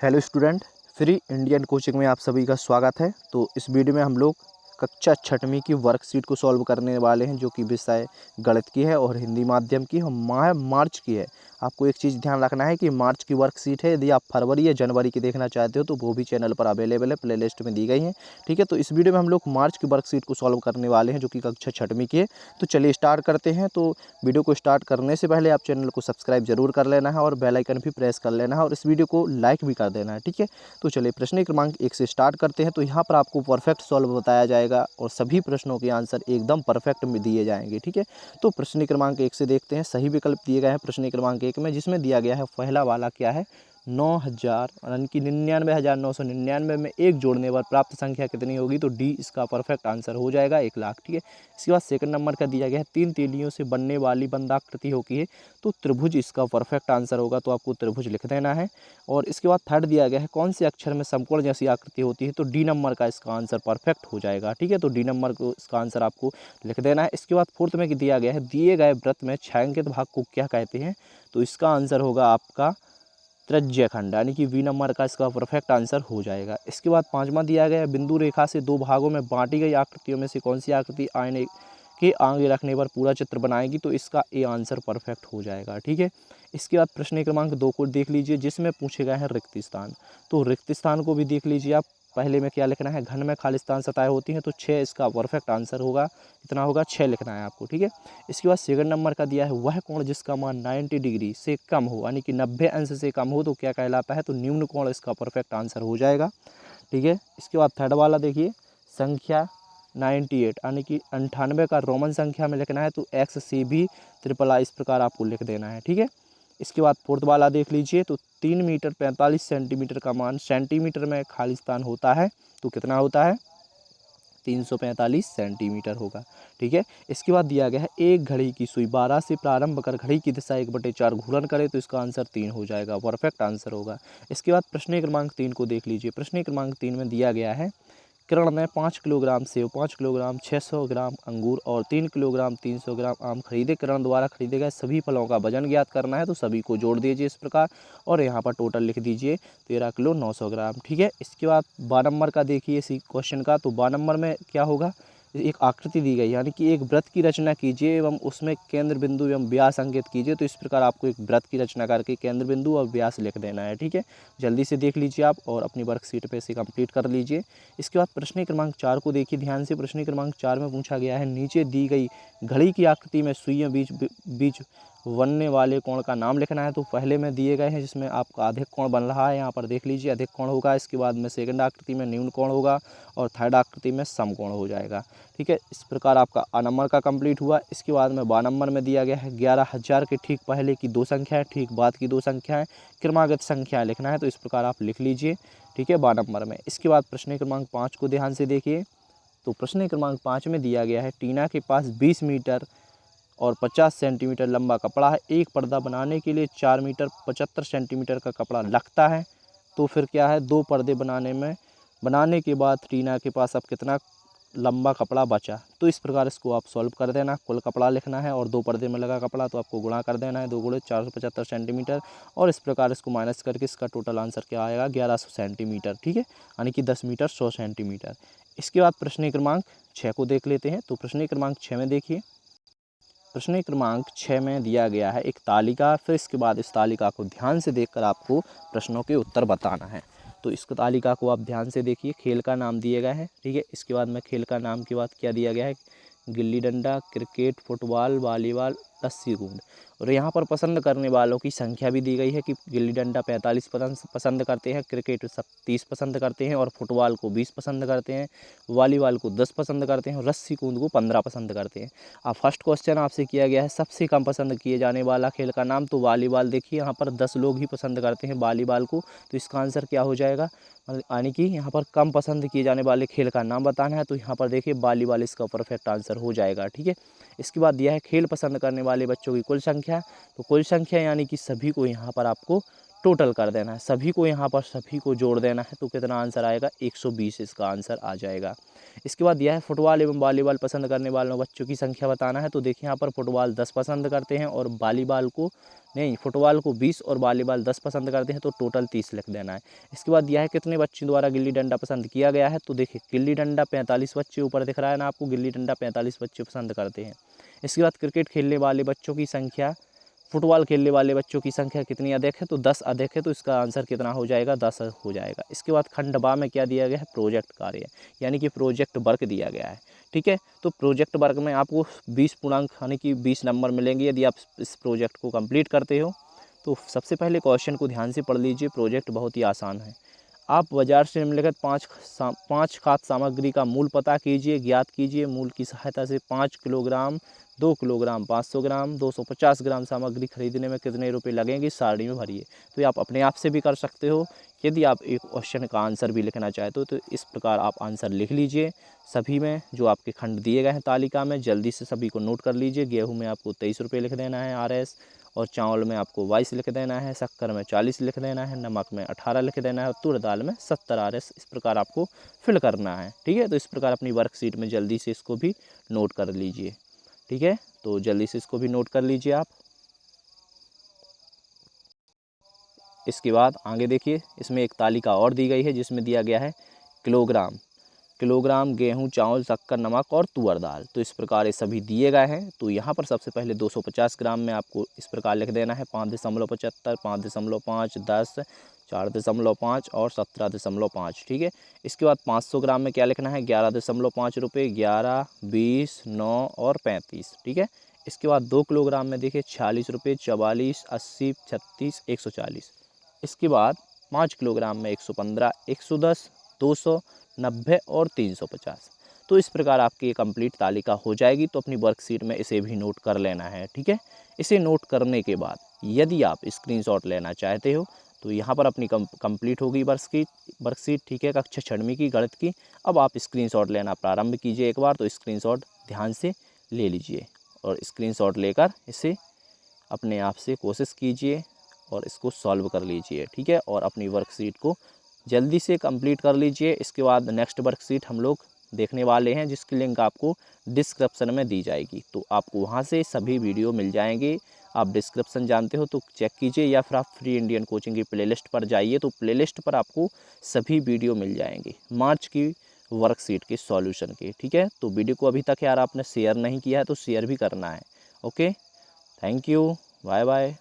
Hello student, free Indian coaching में आप सभी का स्वागत है। तो इस वीडियो में हम लोग कक्षा छठवीं की वर्कशीट को सॉल्व करने वाले हैं, जो कि विषय गणित की है और हिंदी माध्यम की माह मार्च की है। आपको एक चीज़ ध्यान रखना है कि मार्च की वर्कशीट है। यदि आप फरवरी या जनवरी की देखना चाहते हो तो वो भी चैनल पर अवेलेबल है, प्लेलिस्ट में दी गई हैं। ठीक है, तो इस वीडियो में हम लोग मार्च की वर्कशीट को सॉल्व करने वाले हैं, जो कि कक्षा छठवीं की है। तो चलिए स्टार्ट करते हैं। तो वीडियो को स्टार्ट करने से पहले आप चैनल को सब्सक्राइब जरूर कर लेना है और बेल आइकन भी प्रेस कर लेना है और इस वीडियो को लाइक भी कर देना है। ठीक है, तो चलिए प्रश्न क्रमांक 1 से स्टार्ट करते हैं। तो यहाँ पर आपको परफेक्ट सॉल्व बताया जाएगा और सभी प्रश्नों के आंसर एकदम परफेक्ट में दिए जाएंगे। ठीक है, तो प्रश्न क्रमांक 1 से देखते हैं। सही विकल्प दिए गए हैं प्रश्न क्रमांक 1 में, जिसमें दिया गया है पहला वाला क्या है, 9000 यानी कि 99,999 में 1 जोड़ने पर प्राप्त संख्या कितनी होगी। तो डी इसका परफेक्ट आंसर हो जाएगा, 1 लाख। ठीक है, इसके बाद सेकंड नंबर का दिया गया है 3 तीलियों से बनने वाली बंधाकृति होती है, तो त्रिभुज इसका परफेक्ट आंसर होगा। तो आपको त्रिभुज लिख देना है। और इसके बाद थर्ड दिया गया है कौन से अक्षर में समकोण जैसी आकृति होती है। तो डी नंबर का इसका आंसर परफेक्ट हो जाएगा। ठीक है, तो डी नंबर को इसका आंसर आपको लिख देना है। इसके बाद फोर्थ में दिया गया है दिए गए वृत्त में छायांकित भाग को क्या कहते हैं। तो इसका आंसर होगा आपका त्रिज्यखंड, यानी कि वी नंबर का इसका परफेक्ट आंसर हो जाएगा। इसके बाद पांचवा दिया गया है बिंदु रेखा से 2 भागों में बांटी गई आकृतियों में से कौन सी आकृति आईने के आगे रखने पर पूरा चित्र बनाएगी। तो इसका ए आंसर परफेक्ट हो जाएगा। ठीक है, इसके बाद प्रश्न क्रमांक 2 को देख लीजिए, जिसमें पूछे गए हैं रिक्त स्थान। तो रिक्त स्थान को भी देख लीजिए आप। पहले में क्या लिखना है, घन में खाली स्थान सतह होती हैं, तो 6 इसका परफेक्ट आंसर होगा। कितना होगा, 6 लिखना है आपको। ठीक है, इसके बाद सेकंड नंबर का दिया है वह कोण जिसका मान 90 डिग्री से कम हो, यानी कि 90 अंश से कम हो, तो क्या कहलाता है। तो न्यून कोण इसका परफेक्ट आंसर हो जाएगा। ठीक है, इसके बाद थर्ड वाला देखिए, संख्या 98 यानी कि 98 का रोमन संख्या में लिखना है, तो एक्स से भी ट्रिपल आ इस प्रकार आपको लिख देना है। ठीक है, इसके बाद फोर्थ वाला देख लीजिए, तो 3 मीटर 45 सेंटीमीटर का मान सेंटीमीटर में खाली स्थान होता है, तो कितना होता है, 345 सेंटीमीटर होगा। ठीक है, इसके बाद दिया गया है एक घड़ी की सुई 12 से प्रारंभ कर घड़ी की दिशा 1/4 घूर्णन करे, तो इसका आंसर 3 हो जाएगा, परफेक्ट आंसर होगा। इसके बाद प्रश्न क्रमांक 3 को देख लीजिए। प्रश्न क्रमांक 3 में दिया गया है किरण ने 5 किलोग्राम सेब, 5 किलोग्राम 600 ग्राम अंगूर और 3 किलोग्राम 300 ग्राम आम खरीदे। किरण द्वारा खरीदे गए सभी फलों का वजन ज्ञात करना है, तो सभी को जोड़ दीजिए इस प्रकार और यहाँ पर टोटल लिख दीजिए 13 किलो 900 ग्राम। ठीक है, इसके बाद 12 नंबर का देखिए इसी क्वेश्चन का। तो 12 नंबर में क्या होगा, एक आकृति दी गई, यानी कि एक वृत्त की रचना कीजिए एवं उसमें केंद्र बिंदु एवं व्यास अंकित कीजिए। तो इस प्रकार आपको एक वृत्त की रचना करके केंद्र बिंदु और व्यास लिख देना है। ठीक है, जल्दी से देख लीजिए आप और अपनी वर्कशीट पे इसे कंप्लीट कर लीजिए। इसके बाद प्रश्न क्रमांक 4 को देखिए ध्यान से। प्रश्न क्रमांक 4 में पूछा गया है नीचे दी गई घड़ी की आकृति में सुइयों बीच बनने वाले कोण का नाम लिखना है। तो पहले में दिए गए हैं जिसमें आपका अधिक कोण बन रहा है, यहाँ पर देख लीजिए अधिक कोण होगा। इसके बाद में सेकंड आकृति में न्यून कोण होगा और थर्ड आकृति में सम कोण हो जाएगा। ठीक है, इस प्रकार आपका आ नंबर का कंप्लीट हुआ। इसके बाद में 12 नंबर में दिया गया है 11,000 के ठीक पहले की 2 संख्याएं, ठीक बाद की 2 संख्याएं, क्रमागत संख्याएं लिखना है। तो इस प्रकार आप लिख लीजिए। ठीक है, 12 नंबर में। इसके बाद प्रश्न क्रमांक 5 को ध्यान से देखिए। तो प्रश्न क्रमांक 5 में दिया गया है टीना के पास 20 मीटर और 50 सेंटीमीटर लंबा कपड़ा है। एक पर्दा बनाने के लिए 4 मीटर 75 सेंटीमीटर का कपड़ा लगता है। तो फिर क्या है, 2 पर्दे बनाने के बाद टीना के पास अब कितना लंबा कपड़ा बचा। तो इस प्रकार इसको आप सॉल्व कर देना। कुल कपड़ा लिखना है और 2 पर्दे में लगा कपड़ा, तो आपको गुणा कर देना है, 2 गुणे 475 सेंटीमीटर और इस प्रकार इसको माइनस करके इसका टोटल आंसर क्या आएगा, 1100 सेंटीमीटर। ठीक है, यानी कि 10 मीटर 100 सेंटीमीटर। इसके बाद प्रश्न क्रमांक 6 को देख लेते हैं। तो प्रश्न क्रमांक 6 में देखिए, प्रश्न क्रमांक 6 में दिया गया है एक तालिका। फिर इसके बाद इस तालिका को ध्यान से देखकर आपको प्रश्नों के उत्तर बताना है। तो इस तालिका को आप ध्यान से देखिए। खेल का नाम दिए गए हैं। ठीक है, इसके बाद में खेल का नाम के बाद क्या दिया गया है, gilli danda, cricket, football, volleyball, रस्सी कूद। और यहाँ पर पसंद करने वालों की संख्या भी दी गई है कि गिल्ली डंडा 45 पसंद करते हैं, क्रिकेट 30 पसंद करते हैं और फुटबॉल को 20 पसंद करते हैं, वॉलीबॉल को 10 पसंद करते हैं और रस्सी कूद को 15 पसंद करते हैं। अब फर्स्ट क्वेश्चन आपसे किया गया है सबसे कम पसंद किए जाने वाला खेल का नाम। तो वॉलीबॉल देखिए, यहाँ पर 10 लोग ही पसंद करते हैं वॉलीबॉल को, तो इसका आंसर क्या हो जाएगा, यानी कि यहाँ पर कम पसंद किए जाने वाले खेल का नाम बताना है। तो यहाँ पर देखिए वॉलीबॉल इसका परफेक्ट आंसर हो जाएगा। ठीक है, इसके बाद दिया है खेल पसंद करने वाले बच्चों की कुल संख्या। तो कुल संख्या यानी कि सभी को यहाँ पर आपको टोटल कर देना है, सभी को यहाँ पर सभी को जोड़ देना है। तो कितना आंसर आएगा? 120 इसका आंसर आ जाएगा। इसके बाद यह है फुटबॉल एवं वॉलीबॉल पसंद करने वालों बच्चों की संख्या बताना है। तो देखिए यहाँ पर फुटबॉल 10 पसंद करते हैं और वॉलीबॉल को नहीं, फुटबॉल को 20 और वॉलीबॉल 10 पसंद करते हैं, तो टोटल 30 लिख देना है। इसके बाद यह है कितने बच्चों द्वारा गिल्ली डंडा पसंद किया गया है। तो देखिए गिल्ली डंडा 45 बच्चे, ऊपर दिख रहा है ना आपको, गिल्ली डंडा 45 बच्चे पसंद करते हैं। इसके बाद क्रिकेट खेलने वाले बच्चों की संख्या, फुटबॉल खेलने वाले बच्चों की संख्या कितनी अधिक है? तो 10 अधिक है, तो इसका आंसर कितना हो जाएगा? 10 हो जाएगा। इसके बाद खंड बा में क्या दिया गया है? प्रोजेक्ट कार्य, यानी कि प्रोजेक्ट वर्क दिया गया है। ठीक है, तो प्रोजेक्ट वर्क में आपको 20 पूर्णांक यानी कि 20 नंबर मिलेंगे यदि आप इस प्रोजेक्ट को कंप्लीट करते हो। तो सबसे पहले क्वेश्चन को ध्यान से पढ़ लीजिए, प्रोजेक्ट बहुत ही आसान है। आप बाजार से निम्नलिखित पाँच खाद्य सामग्री का मूल पता कीजिए, ज्ञात कीजिए। मूल की सहायता से 5 किलोग्राम, 2 किलोग्राम, 500 ग्राम, 250 ग्राम सामग्री खरीदने में कितने रुपए लगेंगे, सारणी में भरिए। तो ये आप अपने आप से भी कर सकते हो। यदि आप एक क्वेश्चन का आंसर भी लिखना चाहते हो तो इस प्रकार आप आंसर लिख लीजिए। सभी में जो आपके खंड दिए गए हैं तालिका में, जल्दी से सभी को नोट कर लीजिए। गेहूँ में आपको 23 रुपये लिख देना है RS, और चावल में आपको 22 लिख देना है, शक्कर में 40 लिख देना है, नमक में 18 लिख देना है, और तुर दाल में 70 RS। इस प्रकार आपको फिल करना है। ठीक है, तो इस प्रकार अपनी वर्कशीट में जल्दी से इसको भी नोट कर लीजिए। ठीक है, तो जल्दी से इसको भी नोट कर लीजिए आप। इसके बाद आगे देखिए, इसमें एक तालिका और दी गई है जिसमें दिया गया है किलोग्राम। किलोग्राम गेहूं, चावल, शक्कर, नमक और तुअर दाल। तो इस प्रकार ये सभी दिए गए हैं। तो यहाँ पर सबसे पहले 250 ग्राम में आपको इस प्रकार लिख देना है 5.75, 5.5, 10, 4.5 और 17.5। ठीक है, इसके बाद 500 ग्राम में क्या लिखना है? 11.5 रुपये, 11, 20, 9 और 35। ठीक है, इसके बाद 2 किलोग्राम में देखिए 46 रुपये, 44, 80, 36, 140। इसके बाद 5 किलोग्राम में 115, 110, 200, 90 और 350। तो इस प्रकार आपकी ये कंप्लीट तालिका हो जाएगी। तो अपनी वर्कशीट में इसे भी नोट कर लेना है। ठीक है, इसे नोट करने के बाद यदि आप स्क्रीनशॉट लेना चाहते हो तो यहाँ पर अपनी कंप्लीट होगी वर्कशीट। ठीक है, कक्षा 6वीं की गणित की। अब आप स्क्रीनशॉट लेना प्रारंभ कीजिए एक बार। तो स्क्रीनशॉट ध्यान से ले लीजिए और स्क्रीनशॉट लेकर इसे अपने आप से कोशिश कीजिए और इसको सॉल्व कर लीजिए। ठीक है, और अपनी वर्कशीट को जल्दी से कंप्लीट कर लीजिए। इसके बाद नेक्स्ट वर्कशीट हम लोग देखने वाले हैं जिसकी लिंक आपको डिस्क्रिप्शन में दी जाएगी। तो आपको वहां से सभी वीडियो मिल जाएंगे। आप डिस्क्रिप्शन जानते हो तो चेक कीजिए, या फिर आप फ्री इंडियन कोचिंग की प्लेलिस्ट पर जाइए, तो प्लेलिस्ट पर आपको सभी वीडियो मिल जाएंगे मार्च की वर्कशीट के सॉल्यूशन के। ठीक है, तो वीडियो को अभी तक यार आपने शेयर नहीं किया है तो शेयर भी करना है। Okay, thank you, bye bye.